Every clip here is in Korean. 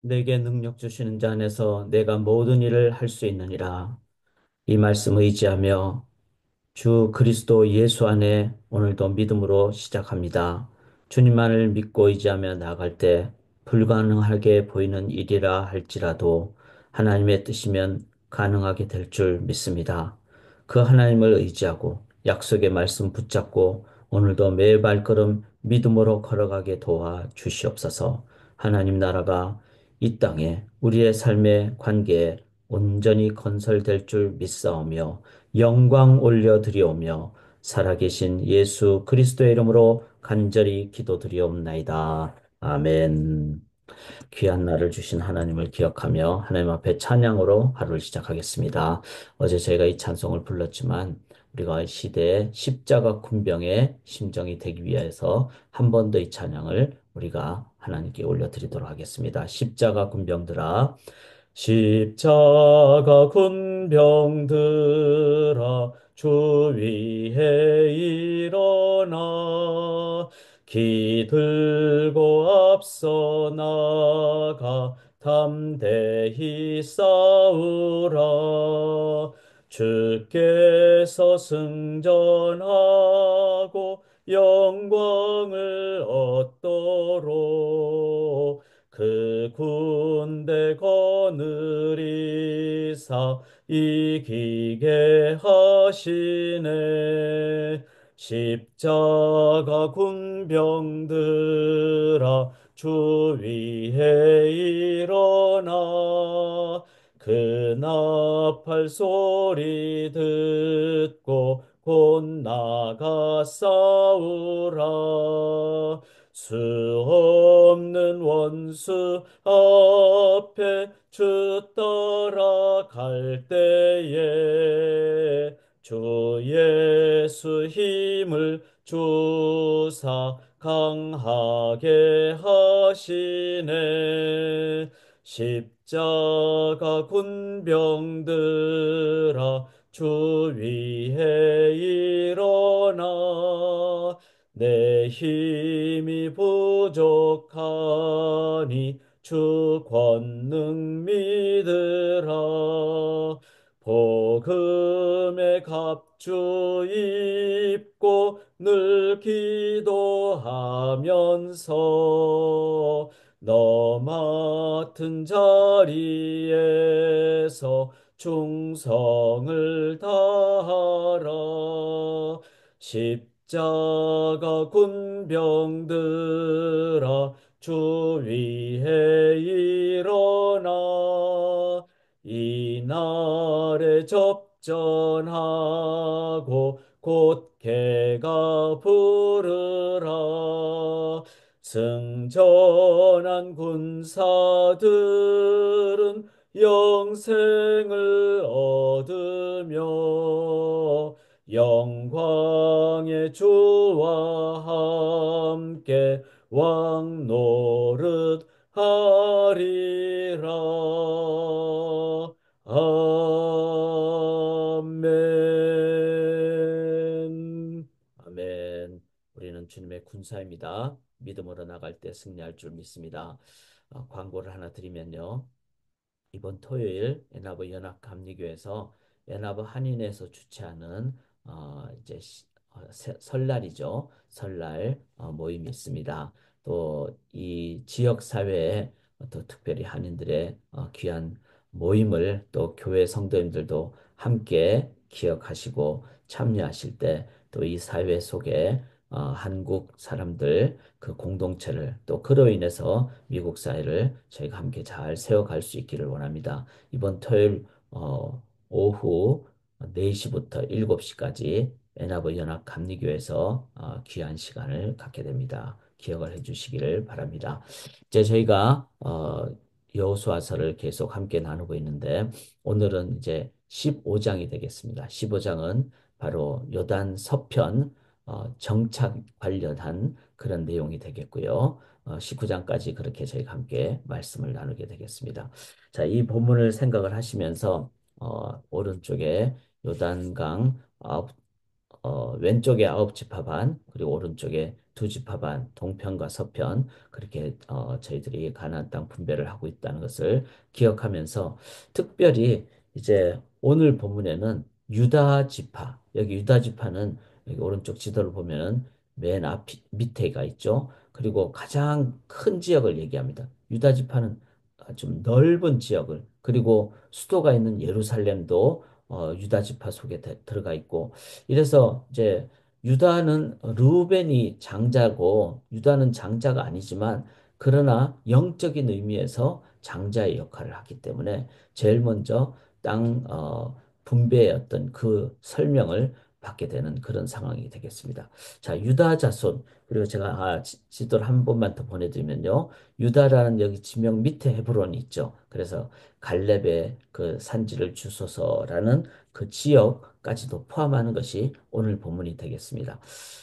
내게 능력 주시는 자 안에서 내가 모든 일을 할 수 있느니라. 이 말씀 의지하며 주 그리스도 예수 안에 오늘도 믿음으로 시작합니다. 주님만을 믿고 의지하며 나아갈 때 불가능하게 보이는 일이라 할지라도 하나님의 뜻이면 가능하게 될 줄 믿습니다. 그 하나님을 의지하고 약속의 말씀 붙잡고 오늘도 매 발걸음 믿음으로 걸어가게 도와 주시옵소서. 하나님 나라가 이 땅에 우리의 삶의 관계에 온전히 건설될 줄 믿사오며 영광 올려드리오며 살아계신 예수 그리스도의 이름으로 간절히 기도드리옵나이다. 아멘. 귀한 날을 주신 하나님을 기억하며 하나님 앞에 찬양으로 하루를 시작하겠습니다. 어제 저희가 이 찬송을 불렀지만 우리가 시대의 십자가 군병의 심정이 되기 위해서 한 번 더 이 찬양을 우리가 하나님께 올려드리도록 하겠습니다. 십자가 군병들아 십자가 군병들아 주 위에 일어나 기 들고 앞서 나가 담대히 싸우라 주께서 승전하고 영광을 얻도록 그 군대 거느리사 이기게 하시네 십자가 군병들아 주 위에 일어나 그 나팔 소리 듣고 곧 나가 싸우라 수 없는 원수 앞에 주 따라갈 때에 주 예수 힘을 주사 강하게 하시네 십자가 군병들아 주 위에 일어나 내 힘이 부족하니 주 권능 믿으라 복음의 갑주 입고 늘 기도하면서 너 맡은 자리에서 충성을 다하라 십자가 군병들아 주 위에 일어나 이날에 접전하고 곧 개가 부르라 승전한 군사들은 영생을 얻으며 영광의 주와 함께 왕 노릇 하리라. 아멘. 아멘. 우리는 주님의 군사입니다. 믿음으로 나갈 때 승리할 줄 믿습니다. 광고를 하나 드리면요. 이번 토요일 애나버 연합감리교에서 애나버 한인에서 주최하는 이제 설날이죠. 설날 모임이 있습니다. 또 이 지역 사회에 또 특별히 한인들의 귀한 모임을 또 교회 성도님들도 함께 기억하시고 참여하실 때 또 이 사회 속에 한국 사람들 그 공동체를 또 그로 인해서 미국 사회를 저희가 함께 잘 세워갈 수 있기를 원합니다. 이번 토요일 오후 4시부터 7시까지 애나버 연합 감리교에서 귀한 시간을 갖게 됩니다. 기억을 해주시기를 바랍니다. 이제 저희가 여호수아서를 계속 함께 나누고 있는데 오늘은 이제 15장이 되겠습니다. 15장은 바로 요단 서편 정착 관련한 그런 내용이 되겠고요. 19장까지 그렇게 저희가 함께 말씀을 나누게 되겠습니다. 자, 이 본문을 생각을 하시면서 오른쪽에 요단강 왼쪽에 아홉 지파반 그리고 오른쪽에 두 지파 반, 동편과 서편 그렇게 저희들이 가나안 땅 분배를 하고 있다는 것을 기억하면서 특별히 이제 오늘 본문에는 유다 지파, 여기 유다 지파는 여기 오른쪽 지도를 보면은 맨 앞 밑에가 있죠. 그리고 가장 큰 지역을 얘기합니다. 유다 지파는 좀 넓은 지역을 그리고 수도가 있는 예루살렘도 유다 지파 속에 들어가 있고 이래서 이제 유다는 르우벤이 장자고 유다는 장자가 아니지만 그러나 영적인 의미에서 장자의 역할을 하기 때문에 제일 먼저 땅 분배의 어떤 그 설명을 받게 되는 그런 상황이 되겠습니다. 자, 유다 자손 그리고 제가 지도를 한 번만 더 보내드리면요. 유다라는 여기 지명 밑에 헤브론이 있죠. 그래서 갈렙의 그 산지를 주소서라는 그 지역까지도 포함하는 것이 오늘 본문이 되겠습니다.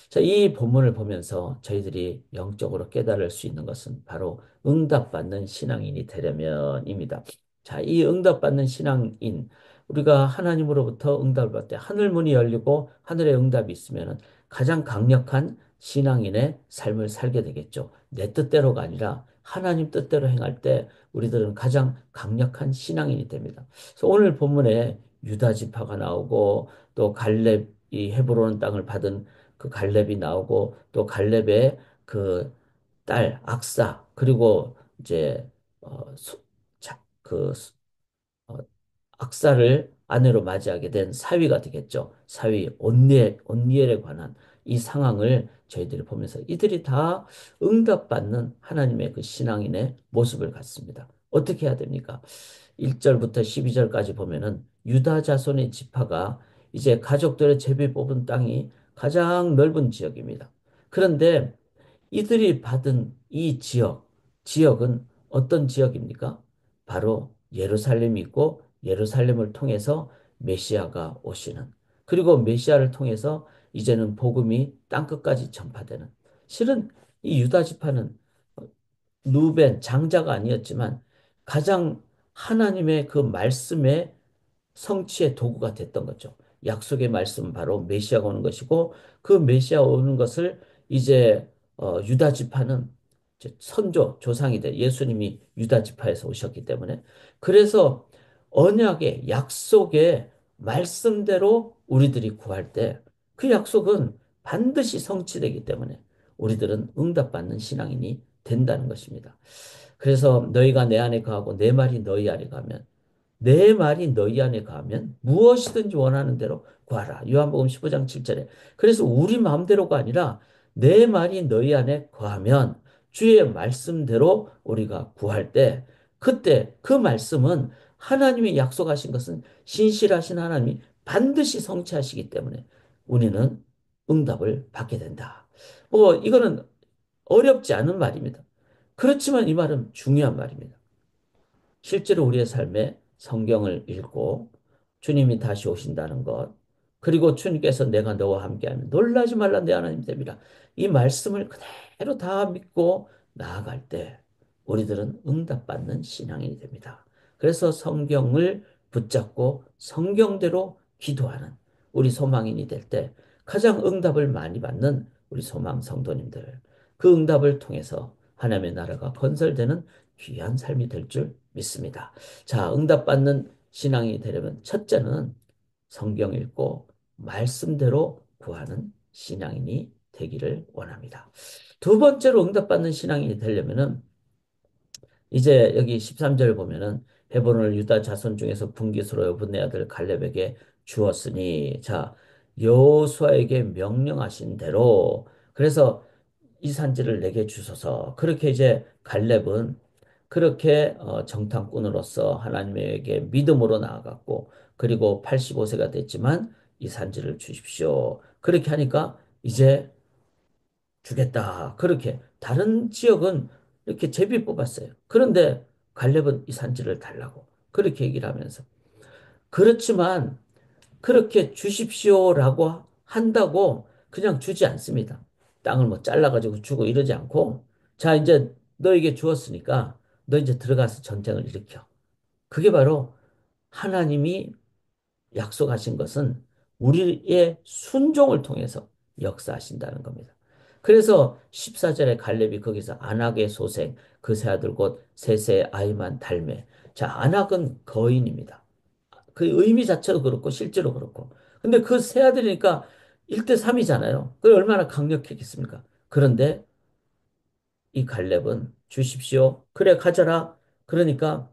자, 이 본문을 보면서 저희들이 영적으로 깨달을 수 있는 것은 바로 응답받는 신앙인이 되려면입니다. 자, 이 응답받는 신앙인, 우리가 하나님으로부터 응답을 받을 때 하늘 문이 열리고 하늘의 응답이 있으면 가장 강력한 신앙인의 삶을 살게 되겠죠. 내 뜻대로가 아니라 하나님 뜻대로 행할 때 우리들은 가장 강력한 신앙인이 됩니다. 그래서 오늘 본문에 유다 지파가 나오고 또 갈렙이 헤브론 땅을 받은 그 갈렙이 나오고 또 갈렙의 그 딸 악사 그리고 이제 그 어, 악사를 아내로 맞이하게 된 사위가 되겠죠. 사위 온니엘에 관한 이 상황을 저희들이 보면서 이들이 다 응답받는 하나님의 그 신앙인의 모습을 갖습니다. 어떻게 해야 됩니까? 1절부터 12절까지 보면은 유다 자손의 지파가 이제 가족들의 제비 뽑은 땅이 가장 넓은 지역입니다. 그런데 이들이 받은 이 지역은 어떤 지역입니까? 바로 예루살렘이 있고 예루살렘을 통해서 메시아가 오시는 그리고 메시아를 통해서 이제는 복음이 땅끝까지 전파되는 실은 이 유다 지파는 루벤 장자가 아니었지만 가장 하나님의 그 말씀의 성취의 도구가 됐던 거죠. 약속의 말씀은 바로 메시아가 오는 것이고 그 메시아 오는 것을 이제 유다 지파는 이제 선조 조상이 돼 예수님이 유다 지파에서 오셨기 때문에 그래서 언약의 약속의 말씀대로 우리들이 구할 때 그 약속은 반드시 성취되기 때문에 우리들은 응답받는 신앙인이 된다는 것입니다. 그래서 너희가 내 안에 거하고 내 말이 너희 안에 가면 내 말이 너희 안에 가면 무엇이든지 원하는 대로 구하라. 요한복음 15장 7절에. 그래서 우리 마음대로가 아니라 내 말이 너희 안에 거하면 주의 말씀대로 우리가 구할 때 그때 그 말씀은 하나님이 약속하신 것은 신실하신 하나님이 반드시 성취하시기 때문에 우리는 응답을 받게 된다. 이거는 어렵지 않은 말입니다. 그렇지만 이 말은 중요한 말입니다. 실제로 우리의 삶에 성경을 읽고 주님이 다시 오신다는 것, 그리고 주님께서 내가 너와 함께하면 놀라지 말라 내 하나님 됨이라. 이 말씀을 그대로 다 믿고 나아갈 때 우리들은 응답받는 신앙인이 됩니다. 그래서 성경을 붙잡고 성경대로 기도하는 우리 소망인이 될 때 가장 응답을 많이 받는 우리 소망 성도님들, 그 응답을 통해서 하나님의 나라가 건설되는 귀한 삶이 될 줄 믿습니다. 자, 응답받는 신앙이 되려면 첫째는 성경 읽고 말씀대로 구하는 신앙인이 되기를 원합니다. 두 번째로 응답받는 신앙인이 되려면은 이제 여기 13절 보면은 헤브론을 유다 자손 중에서 분깃으로 여분 내 아들 갈렙에게 주었으니 자 여호수아에게 명령하신 대로 그래서 이 산지를 내게 주소서. 그렇게 이제 갈렙은 그렇게 정탐꾼으로서 하나님에게 믿음으로 나아갔고 그리고 85세가 됐지만 이 산지를 주십시오. 그렇게 하니까 이제 주겠다. 그렇게 다른 지역은 이렇게 제비 뽑았어요. 그런데 갈렙은 이 산지를 달라고 그렇게 얘기를 하면서 그렇지만 그렇게 주십시오라고 한다고 그냥 주지 않습니다. 땅을 뭐 잘라가지고 주고 이러지 않고 자 이제 너에게 주었으니까 너 이제 들어가서 전쟁을 일으켜. 그게 바로 하나님이 약속하신 것은 우리의 순종을 통해서 역사하신다는 겁니다. 그래서 14절에 갈렙이 거기서 안악의 소생 그 세 아들 곧 셋의 아이만 달매. 자, 안악은 거인입니다. 그 의미 자체도 그렇고 실제로 그렇고. 근데 그 세 아들이니까 1대 3이잖아요. 그 얼마나 강력했겠습니까? 그런데 이 갈렙은 주십시오. 그래 가져라. 그러니까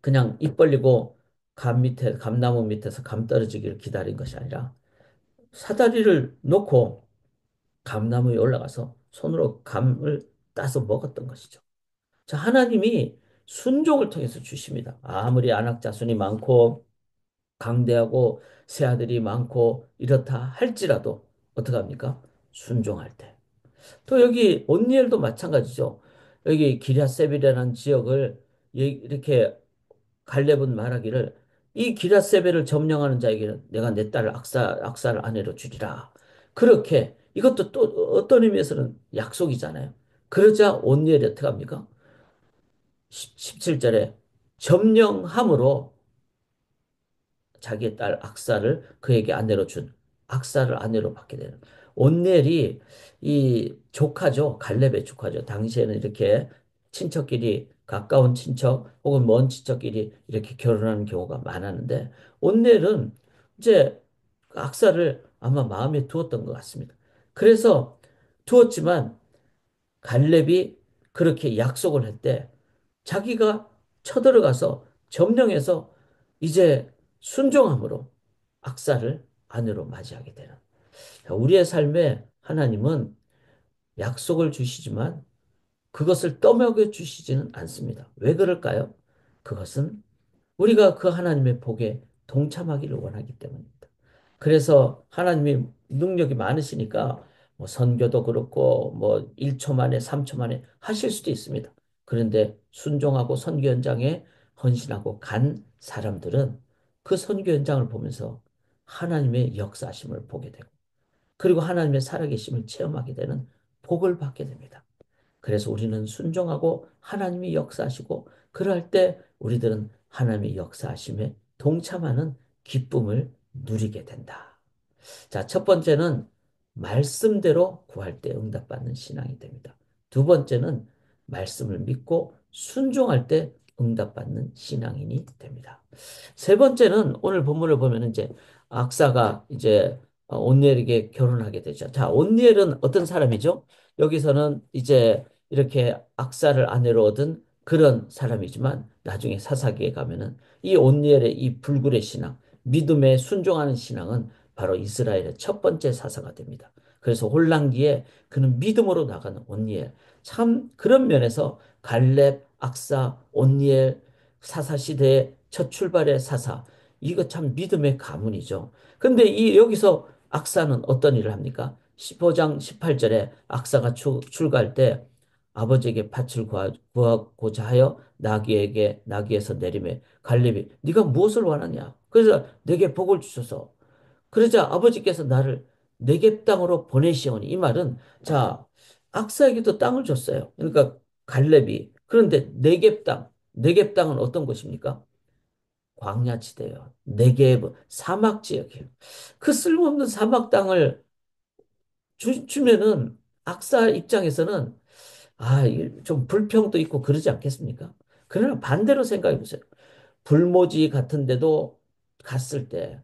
그냥 입 벌리고 감나무 밑에서 감 떨어지기를 기다린 것이 아니라 사다리를 놓고 감나무에 올라가서 손으로 감을 따서 먹었던 것이죠. 자, 하나님이 순종을 통해서 주십니다. 아무리 안악자손이 많고 강대하고 새 아들이 많고 이렇다 할지라도 어떡합니까? 순종할 때. 또 여기 온니엘도 마찬가지죠. 여기 기럇세벨이라는 지역을 이렇게 갈렙은 말하기를 이 기럇세벨을 점령하는 자에게는 내가 내 딸을 악사를 아내로 주리라. 그렇게 이것도 또 어떤 의미에서는 약속이잖아요. 그러자 온니엘이 어떻게 합니까? 17절에 점령함으로 자기의 딸 악사를 그에게 아내로 준 악사를 아내로 받게 되는 온넬이 이 조카죠. 갈렙의 조카죠. 당시에는 이렇게 친척끼리 가까운 친척 혹은 먼 친척끼리 이렇게 결혼하는 경우가 많았는데 온넬은 이제 악사를 아마 마음에 두었던 것 같습니다. 그래서 두었지만 갈렙이 그렇게 약속을 했대. 자기가 쳐들어가서 점령해서 이제 순종함으로 악사를 아내로 맞이하게 되는. 우리의 삶에 하나님은 약속을 주시지만 그것을 떠먹여 주시지는 않습니다. 왜 그럴까요? 그것은 우리가 그 하나님의 복에 동참하기를 원하기 때문입니다. 그래서 하나님이 능력이 많으시니까 뭐 선교도 그렇고 뭐 1초 만에 3초 만에 하실 수도 있습니다. 그런데 순종하고 선교 현장에 헌신하고 간 사람들은 그 선교 현장을 보면서 하나님의 역사하심을 보게 되고 그리고 하나님의 살아계심을 체험하게 되는 복을 받게 됩니다. 그래서 우리는 순종하고 하나님이 역사하시고 그럴 때 우리들은 하나님의 역사하심에 동참하는 기쁨을 누리게 된다. 자, 첫 번째는 말씀대로 구할 때 응답받는 신앙이 됩니다. 두 번째는 말씀을 믿고 순종할 때 응답받는 신앙인이 됩니다. 세 번째는 오늘 본문을 보면 이제 악사가 이제 온니엘에게 결혼하게 되죠. 자, 온니엘은 어떤 사람이죠? 여기서는 이제 이렇게 악사를 아내로 얻은 그런 사람이지만 나중에 사사기에 가면은 이 온니엘의 이 불굴의 신앙, 믿음에 순종하는 신앙은 바로 이스라엘의 첫 번째 사사가 됩니다. 그래서 혼란기에 그는 믿음으로 나가는 온니엘. 참 그런 면에서 갈렙, 악사, 온니엘 사사 시대의 첫 출발의 사사. 이거 참 믿음의 가문이죠. 근데 이 여기서 악사는 어떤 일을 합니까? 15장 18절에 악사가 출가할 때 아버지에게 밭을 구하고자 하여 나귀에서 내리매 갈렙이 네가 무엇을 원하냐? 그래서 내게 복을 주소서. 그러자 아버지께서 나를 네겝 땅으로 보내시오니 이 말은 자 악사에게도 땅을 줬어요. 그러니까 갈렙이 그런데 네겝 땅은 어떤 곳입니까? 광야지대요. 네겝 사막 지역이에요. 그 쓸모없는 사막 땅을 주면은 악사 입장에서는 좀 불평도 있고 그러지 않겠습니까? 그러나 반대로 생각해 보세요. 불모지 같은 데도 갔을 때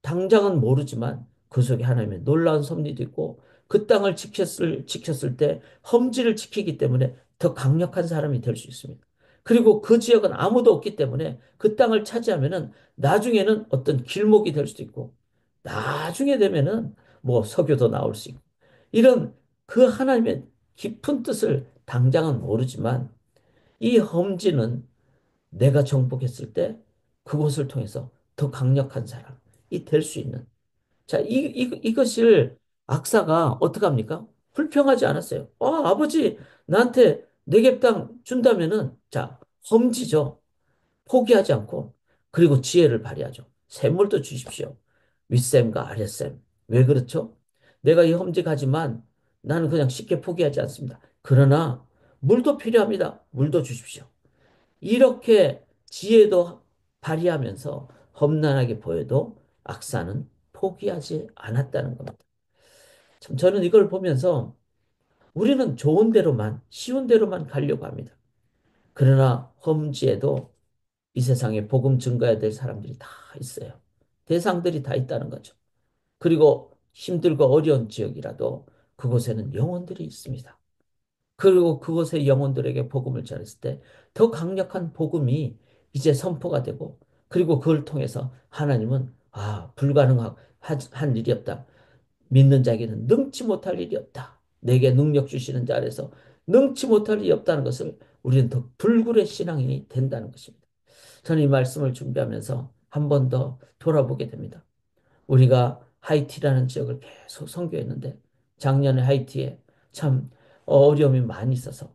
당장은 모르지만 그 속에 하나님의 놀라운 섭리도 있고 그 땅을 지켰을 때 험지를 지키기 때문에 더 강력한 사람이 될 수 있습니다. 그리고 그 지역은 아무도 없기 때문에 그 땅을 차지하면은 나중에는 어떤 길목이 될 수도 있고 나중에 되면은 뭐 석유도 나올 수 있고 이런 그 하나님의 깊은 뜻을 당장은 모르지만 이 험지는 내가 정복했을 때 그곳을 통해서 더 강력한 사람이 될 수 있는. 자, 이것을 악사가 어떻게 합니까? 불평하지 않았어요. 아버지, 나한테 내겝 땅 준다면은, 자, 험지죠. 포기하지 않고, 그리고 지혜를 발휘하죠. 샘물도 주십시오. 윗샘과 아랫샘. 왜 그렇죠? 내가 이 험지 가지만 나는 그냥 쉽게 포기하지 않습니다. 그러나 물도 필요합니다. 물도 주십시오. 이렇게 지혜도 발휘하면서 험난하게 보여도 악사는 포기하지 않았다는 겁니다. 참 저는 이걸 보면서 우리는 좋은 대로만, 쉬운 대로만 가려고 합니다. 그러나 험지에도 이 세상에 복음 증거해야 될 사람들이 다 있어요. 대상들이 다 있다는 거죠. 그리고 힘들고 어려운 지역이라도 그곳에는 영혼들이 있습니다. 그리고 그곳의 영혼들에게 복음을 전했을 때 더 강력한 복음이 이제 선포가 되고, 그리고 그걸 통해서 하나님은 불가능한 일이 없다. 믿는 자에게는 능치 못할 일이 없다. 내게 능력 주시는 자 아래서 능치 못할 일이 없다는 것을 우리는 더 불굴의 신앙인이 된다는 것입니다. 저는 이 말씀을 준비하면서 한 번 더 돌아보게 됩니다. 우리가 하이티라는 지역을 계속 선교했는데 작년에 하이티에 참 어려움이 많이 있어서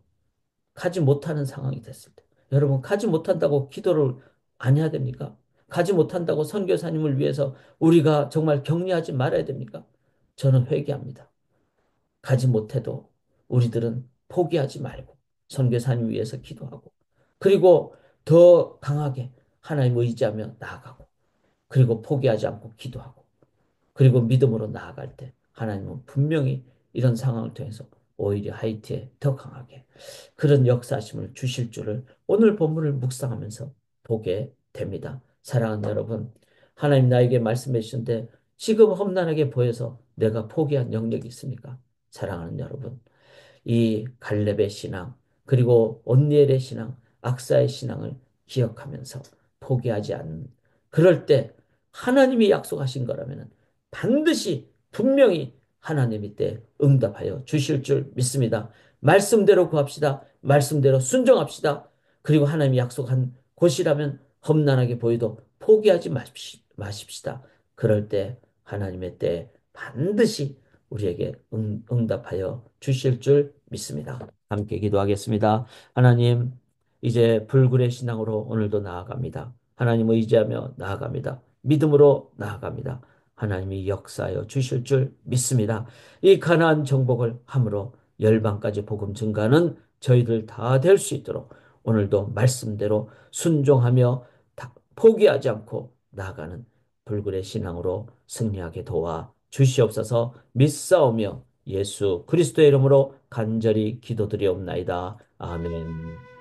가지 못하는 상황이 됐을 때, 여러분 가지 못한다고 기도를 안 해야 됩니까? 가지 못한다고 선교사님을 위해서 우리가 정말 격려하지 말아야 됩니까? 저는 회개합니다. 가지 못해도 우리들은 포기하지 말고 선교사님 위해서 기도하고, 그리고 더 강하게 하나님 의지하며 나아가고, 그리고 포기하지 않고 기도하고, 그리고 믿음으로 나아갈 때 하나님은 분명히 이런 상황을 통해서 오히려 하이티에 더 강하게 그런 역사하심을 주실 줄을 오늘 본문을 묵상하면서 보게 됩니다. 사랑하는 여러분, 하나님 나에게 말씀해 주신데 지금 험난하게 보여서 내가 포기한 영역이 있습니까? 사랑하는 여러분, 이 갈렙의 신앙, 그리고 온니엘의 신앙, 악사의 신앙을 기억하면서 포기하지 않는, 그럴 때 하나님이 약속하신 거라면 반드시 분명히 하나님이 때 응답하여 주실 줄 믿습니다. 말씀대로 구합시다. 말씀대로 순종합시다. 그리고 하나님이 약속한 곳이라면 험난하게 보여도 포기하지 마십시다. 그럴 때 하나님의 때 반드시 우리에게 응답하여 주실 줄 믿습니다. 함께 기도하겠습니다. 하나님, 이제 불굴의 신앙으로 오늘도 나아갑니다. 하나님 의지하며 나아갑니다. 믿음으로 나아갑니다. 하나님이 역사하여 주실 줄 믿습니다. 이 가나안 정복을 함으로 열방까지 복음 증가는 저희들 다 될 수 있도록 오늘도 말씀대로 순종하며 포기하지 않고 나아가는 불굴의 신앙으로 승리하게 도와 주시옵소서. 믿사오며 예수 그리스도의 이름으로 간절히 기도드리옵나이다. 아멘.